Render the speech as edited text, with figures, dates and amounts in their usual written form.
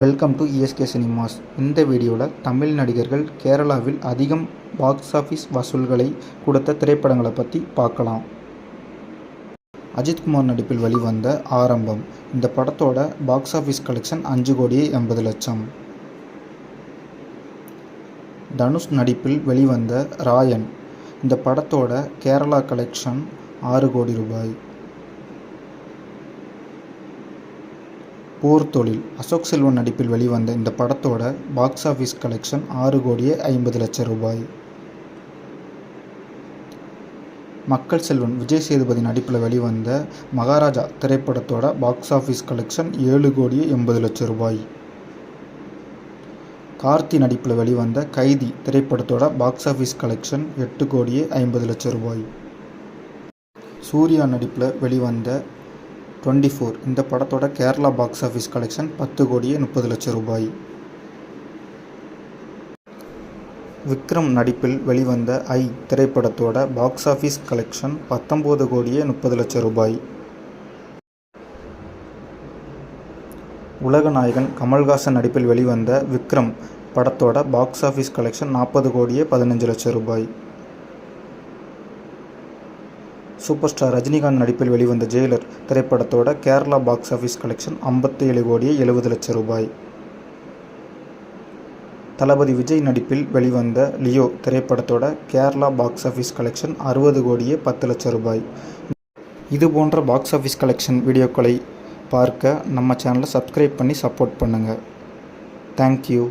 Welcome to ESK cinemas. இந்த வீடியோவில் தமிழ் நடிகர்கள் கேரளாவில் அதிகம் பாக்ஸ் ஆஃபீஸ் வசூல்களை கொடுத்த திரைப்படங்களை பற்றி பார்க்கலாம். அஜித்குமார் நடிப்பில் வெளிவந்த ஆரம்பம். இந்த படத்தோட பாக்ஸ் ஆஃபீஸ் கலெக்ஷன் 5,80,00,000. தனுஷ் நடிப்பில் வெளிவந்த ராயன். இந்த படத்தோட கேரளா கலெக்ஷன் 6 கோடி ரூபாய். போர் தொழில். அசோக் செல்வன் நடிப்பில் வெளிவந்த இந்த படத்தோட பாக்ஸ் ஆஃபீஸ் கலெக்ஷன் 6,50,00,000 ரூபாய். மக்கள் செல்வன். விஜய் சேதுபதி நடிப்பில் வெளிவந்த மகாராஜா திரைப்படத்தோட பாக்ஸ் ஆஃபீஸ் கலெக்ஷன் 7,80,00,000 ரூபாய். கார்த்தி நடிப்பில் வெளிவந்த கைதி திரைப்படத்தோட பாக்ஸ் ஆஃபீஸ் கலெக்ஷன் 8,50,00,000 ரூபாய். சூர்யா நடிப்பில் வெளிவந்த 24 இந்த படத்தோட கேரளா பாக்ஸ் ஆஃபீஸ் கலெக்ஷன் 10,30,00,000 ரூபாய். விக்ரம் நடிப்பில் வெளிவந்த ஐ திரைப்படத்தோட பாக்ஸ் ஆஃபீஸ் கலெக்ஷன் 19,30,00,000 ரூபாய். உலகநாயகன் கமல்ஹாசன் நடிப்பில் வெளிவந்த விக்ரம் படத்தோட பாக்ஸ் ஆஃபீஸ் கலெக்ஷன் 40,15,00,000 ரூபாய். சூப்பர் ஸ்டார் ரஜினிகாந்த் நடிப்பில் வெளிவந்த ஜெயிலர் திரைப்படத்தோட கேரளா பாக்ஸ் ஆஃபீஸ் கலெக்ஷன் 57,70,00,000 ரூபாய். தளபதி விஜய் நடிப்பில் வெளிவந்த லியோ திரைப்படத்தோட கேரளா பாக்ஸ் ஆஃபீஸ் கலெக்ஷன் 60,10,00,000 ரூபாய். இது போன்ற பாக்ஸ் ஆஃபீஸ் கலெக்ஷன் வீடியோக்களை பார்க்க நம்ம சேனலை சப்ஸ்கிரைப் பண்ணி சப்போர்ட் பண்ணுங்கள். தேங்க்யூ.